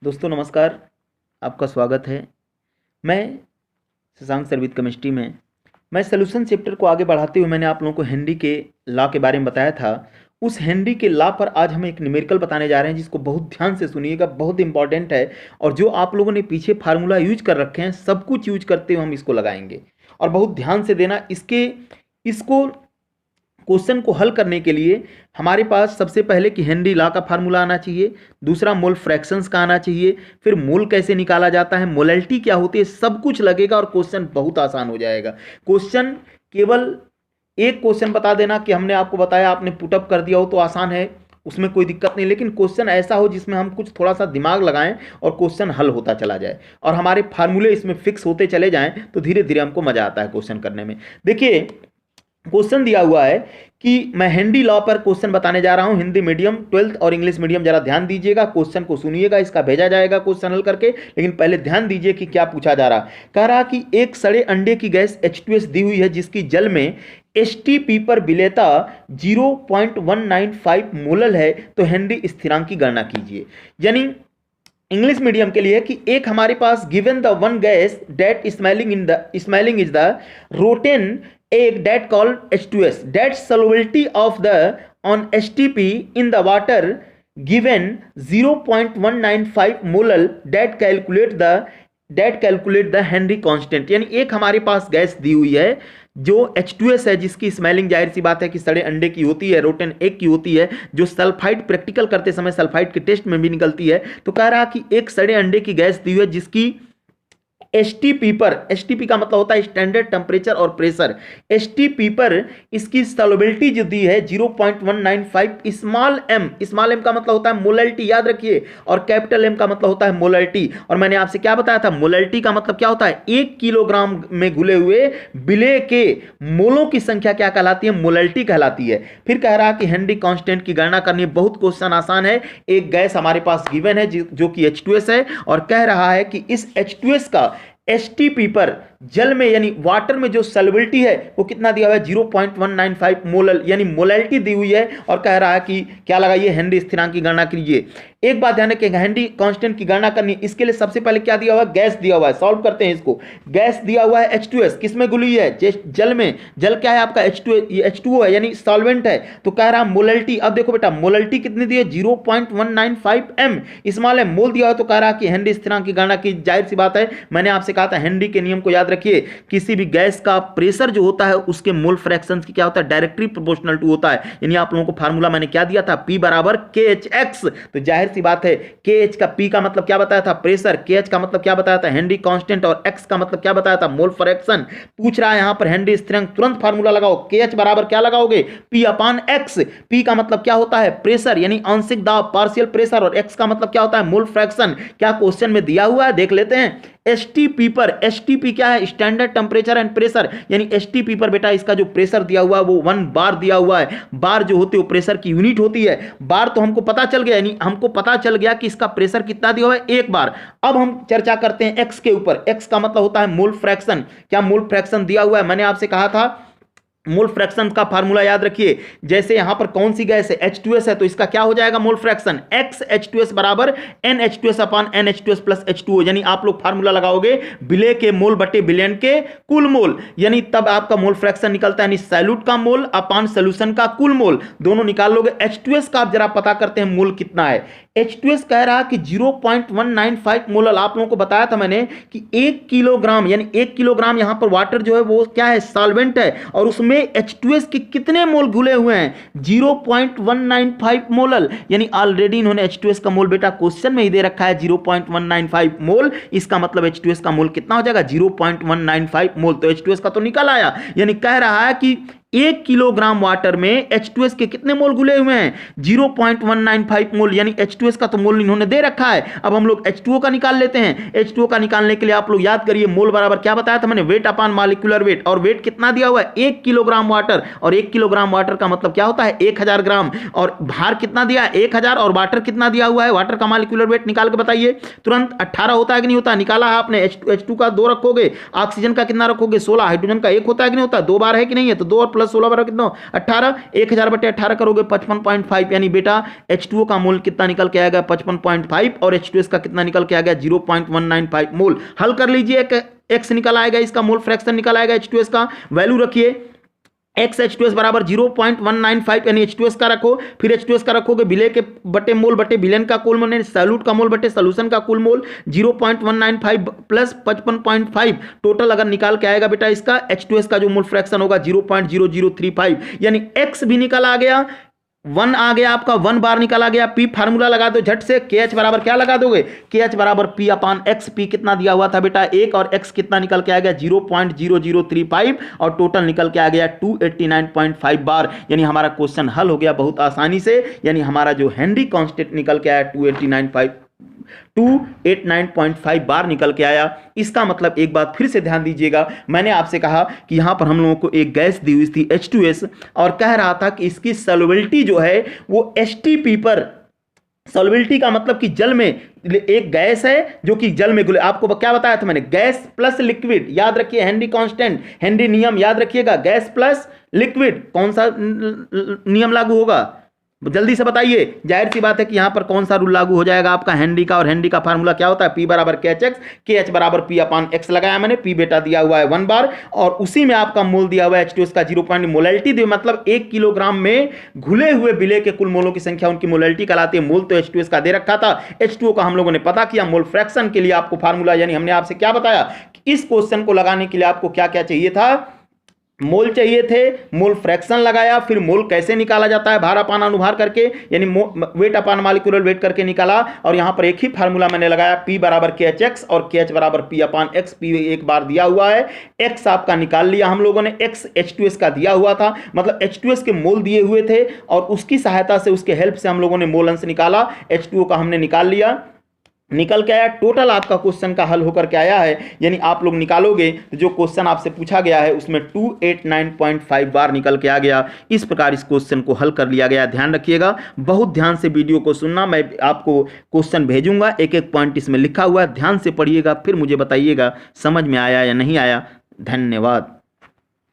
दोस्तों नमस्कार। आपका स्वागत है। मैं शशांक सर विद केमिस्ट्री में मैं सोल्यूशन चैप्टर को आगे बढ़ाते हुए मैंने आप लोगों को हेनरी के लॉ के बारे में बताया था। उस हेनरी के लॉ पर आज हम एक न्यूमेरिकल बताने जा रहे हैं जिसको बहुत ध्यान से सुनिएगा, बहुत इंपॉर्टेंट है। और जो आप लोगों ने पीछे फार्मूला यूज कर रखे हैं सब कुछ यूज करते हुए हम इसको लगाएंगे और बहुत ध्यान से देना। इसको क्वेश्चन को हल करने के लिए हमारे पास सबसे पहले कि हेनरी लॉ का फार्मूला आना चाहिए, दूसरा मोल फ्रैक्शंस का आना चाहिए, फिर मोल कैसे निकाला जाता है, मोलैलिटी क्या होती है, सब कुछ लगेगा और क्वेश्चन बहुत आसान हो जाएगा। क्वेश्चन केवल एक क्वेश्चन बता देना कि हमने आपको बताया, आपने पुटअप कर दिया हो तो आसान है, उसमें कोई दिक्कत नहीं। लेकिन क्वेश्चन ऐसा हो जिसमें हम कुछ थोड़ा सा दिमाग लगाएं और क्वेश्चन हल होता चला जाए और हमारे फार्मूले इसमें फिक्स होते चले जाएं तो धीरे धीरे हमको मजा आता है क्वेश्चन करने में। देखिए क्वेश्चन दिया हुआ है कि मैं हेनरी लॉ पर क्वेश्चन बताने जा रहा हूं। हिंदी मीडियम 12th और इंग्लिश मीडियम जरा ध्यान दीजिएगा, क्वेश्चन को सुनिएगा, इसका भेजा जाएगा क्वेश्चन हल करके। लेकिन पहले ध्यान दीजिए कि क्या पूछा जा रहा। कह रहा कि एक सड़े अंडे की गैस H2S दी हुई है जिसकी जल में STP पर विलेयता 0.195 मोलल है, तो हेनरी स्थिरांक की गणना कीजिए। यानी इंग्लिश मीडियम के लिए कि एक हमारे पास given the one gas that smelling is the rotten egg that called H2S that solubility of the on STP in the water given 0.195 molal that calculate the Henry constant। यानी एक हमारे पास gas दी हुई है जो H2S है जिसकी smelling जाहिर सी बात है कि सड़े अंडे की होती है, रोटेन एग की होती है, जो सल्फाइड प्रैक्टिकल करते समय सल्फाइड के टेस्ट में भी निकलती है। तो कह रहा कि एक सड़े अंडे की गैस दी हुई है जिसकी STP पर, STP का मतलब होता है स्टैंडर्ड टेम्परेचर और प्रेशर, STP पर इसकी सॉल्युबिलिटी जो दी है 0.195 स्मॉल m का मतलब होता है मोलैलिटी, याद रखिए, और कैपिटल M का मतलब होता है मोलैलिटी। और मैंने आपसे क्या बताया था, मोलैलिटी का मतलब क्या होता है, 1 किलोग्राम में घुले हुए विलेय के मोलों की संख्या क्या कहलाती है, मोलैलिटी कहलाती है। फिर कह रहा कि हेनरी कांस्टेंट की गणना करनी है, बहुत क्वेश्चन आसान है। एक गैस हमारे पास गिवन है जो कि H2S है और कह रहा है कि इस H2S का STP पर जल में यानी वाटर में जो सॉल्युबिलिटी है वो कितना दिया हुआ है, 0.195 मोलल, यानी मोलैलिटी दी हुई है। और कह रहा है कि क्या लगाइए, हेनरी स्थिरांक की गणना कीजिए। एक बात ध्यान रखिए, हेनरी कांस्टेंट की गणना करनी, इसके लिए सबसे पहले क्या दिया हुआ है, गैस दिया हुआ है। सॉल्व करते हैं इसको। गैस दिया हुआ है H2S, किसमें घुली है, जल में। जल क्या है आपका, H2O है यानी सॉल्वेंट है। तो कह रहा मोलैलिटी, अब देखो बेटा मोलैलिटी कितनी दी है, 0.195 m स्मॉल m मोल दिया हो। तो कह रहा कि हेनरी स्थिरांक की गणना की, जाहिर सी बात है, मैंने आपसे कहा था हेनरी के नियम को याद रखिए, किसी भी गैस का प्रेशर जो होता है उसके मोल फ्रैक्शंस की क्या होता है, डायरेक्टली प्रोपोर्शनल टू होता है। यानी आप लोगों को फार्मूला मैंने क्या दिया था, P बराबर KHX। तो जाहिर सी बात है KH का, P का मतलब क्या बताया था, प्रेशर, KH का मतलब क्या बताया था, हेनरी कांस्टेंट, और X का मतलब क्या बताया था, मोल फ्रैक्शन। पूछ रहा है यहां पर हेनरी स्थिरांक, तुरंत फार्मूला लगाओ, KH बराबर क्या लगाओगे, P अपान X। P का मतलब क्या होता है, प्रेशर यानी आंशिक दाब, पार्शियल प्रेशर, और X का मतलब क्या होता है, मोल फ्रैक्शन। क्या क्वेश्चन में दिया हुआ है, देख लेते हैं। STP पर, STP क्या है, स्टैंडर्ड टेम्परेचर एंड प्रेशर, यानी STP पर बेटा इसका जो प्रेशर दिया हुआ है वो 1 बार दिया हुआ है। बार जो होती है वो प्रेशर की यूनिट होती है। बार तो हमको पता चल गया, यानी हमको पता चल गया कि इसका प्रेशर कितना दिया हुआ है, 1 बार। अब हम चर्चा करते हैं X के ऊपर। X का मतलब होता है मोल फ्रैक्शन। क्या मोल फ्रैक्शन दिया हुआ है, मैंने आपसे कहा था मोल फ्रैक्शन का फार्मूला याद रखिए। जैसे यहां पर कौन सी गैस है, H2S है, तो इसका क्या हो जाएगा, मोल फ्रैक्शन, XH2S बराबर NH2S अपान NH2S प्लस H2O। यानी आप लोग फार्मूला लगाओगे विलेय के मोल बटे विलयन के कुल मोल, यानी तब आपका मोल फ्रैक्शन निकलता है, यानी सैल्यूट का मोल अपान सोल्यूशन का कुल मोल, दोनों निकाल लोगे। H2S का आप जरा पता करते हैं मोल कितना है। H2S कह रहा कि 0.195 मोलल। आप लोगों को बताया था मैंने कि 1 किलोग्राम, यानी 1 किलोग्राम यहां पर वाटर जो है वो क्या है, सॉल्वेंट है, और उसमें H2S के कितने मोल घुले हुए हैं, 0.195 मोलल। यानी ऑलरेडी इन्होंने H2S का मोल बेटा क्वेश्चन में ही दे रखा है 0.195 मोल। इसका मतलब H2S का मोल कितना हो जाएगा, 0.195 मोल। तो H2S का तो निकल आया। यानी कह रहा है कि 1 किलोग्राम वाटर में H2S के कितने मोल घुले हुए हैं, 0.195 मोल। यानी H2S का तो मोल इन्होंने दे रखा है। अब हम लोग H2O का निकाल लेते हैं। H2O का निकालने के लिए आप लोग याद करिए, मोल बराबर क्या बताया था मैंने, वेट अपान मॉलिक्यूलर वेट। और वेट कितना दिया हुआ है, 1 किलोग्राम वाटर, और 1 किलोग्राम वाटर का मतलब क्या होता है, 1000 ग्राम। और भार कितना दिया है, 1000, और वाटर कितना दिया हुआ है, वाटर का मॉलिक्यूलर वेट निकाल के बताइए तुरंत। 18 होता है कि नहीं होता, निकाला है आपने। H2 का 2 रखोगे, ऑक्सीजन का कितना रखोगे, 16, हाइड्रोजन का 1 होता है कि नहीं होता, 2 बार है कि नहीं है, तो 2 और प्लस प्लस 16 बराबर कितना 18, 1000/18 करोगे 55.5, यानी बेटा H2O का मोल कितना निकल के आएगा 55.5 और H2S का कितना निकल के आ गया 0.195 मोल। हल कर लीजिए, x निकल आएगा, इसका मोल फ्रैक्शन निकल आएगा, H2S का वैल्यू रखिए, x H2S बराबर 0.195, यानी H2S का रखो, फिर H2S का रखोगे विलेय के बटे मोल बटे विलेन का कुल मोल, सॉल्यूट का मोल बटे सॉल्यूशन का कुल मोल 0.195 प्लस 55.5 टोटल अगर निकाल के आएगा बेटा इसका H2S का जो मोल फ्रैक्शन होगा 0.0035, यानी x भी निकल आ गया, 1 आ गया आपका, 1 बार निकल आ गया। P फार्मूला लगा दो झट से, KH बराबर क्या लगा दोगे, KH बराबर P अपान X। P कितना दिया हुआ था बेटा 1 और X कितना निकल के आ गया 0.0035 और टोटल निकल के आ गया 289.5 बार, यानी हमारा क्वेश्चन हल हो गया बहुत आसानी से, यानी हमारा जो हेनरी कांस्टेंट निकल के आया 289.5 बार निकल के आया। इसका मतलब एक बात फिर से ध्यान दीजिएगा, मैंने आपसे कहा कि यहां पर हम लोगों को एक गैस दी हुई थी H2S और कह रहा था कि इसकी सॉल्युबिलिटी जो है वो STP पर, सॉल्युबिलिटी का मतलब कि जल में एक गैस है जो कि जल में घुले, आपको क्या बताया था मैंने, गैस प्लस लिक्विड, याद रखिए हेनरी कांस्टेंट, हेनरी नियम याद रखिएगा, गैस प्लस लिक्विड कौन सा नियम लागू होगा, जल्दी से बताइए। जाहिर सी बात है कि यहां पर कौन सा रूल लागू हो जाएगा आपका हेनरी का, और हेनरी का फार्मूला क्या होता है P बराबर KH, KH बराबर P अपान X लगाया मैंने, P बेटा दिया हुआ है 1 बार और उसी में आपका मोल दिया हुआ है H2S का 0. मोलैलिटी दी, मतलब 1 किलोग्राम में घुले हुए विलेय के कुल मोलों की संख्या उनकी मोलैलिटी कहलाती है। मोल तो H2S का दे रखा था, H2O का हम लोगों ने पता किया, मोल फ्रैक्शन के लिए आपको फार्मूला, यानी हमने आपसे क्या बताया कि इस क्वेश्चन को लगाने के लिए आपको क्या क्या चाहिए था, मोल चाहिए थे, मोल फ्रैक्शन लगाया, फिर मोल कैसे निकाला जाता है भार अपान अनुभार करके, यानी वेट अपान मॉलिक्यूलर वेट करके निकाला, और यहां पर एक ही फार्मूला मैंने लगाया P बराबर KHX और KH बराबर P अपान X। P एक बार दिया हुआ है, X आपका निकाल लिया हम लोगों ने, X H2S का दिया हुआ था, मतलब H2S के मोल दिए हुए थे और उसकी सहायता से, उसके हेल्प से हम लोगों ने मोल अंश निकाला, H2O का हमने निकाल लिया, निकल के आया। टोटल आपका क्वेश्चन का हल होकर के आया है, यानी आप लोग निकालोगे तो जो क्वेश्चन आपसे पूछा गया है उसमें 289.5 बार निकल के आ गया। इस प्रकार इस क्वेश्चन को हल कर लिया गया। ध्यान रखिएगा, बहुत ध्यान से वीडियो को सुनना, मैं आपको क्वेश्चन भेजूंगा, एक एक पॉइंट इसमें लिखा हुआ है, ध्यान से पढ़िएगा, फिर मुझे बताइएगा समझ में आया या नहीं आया। धन्यवाद।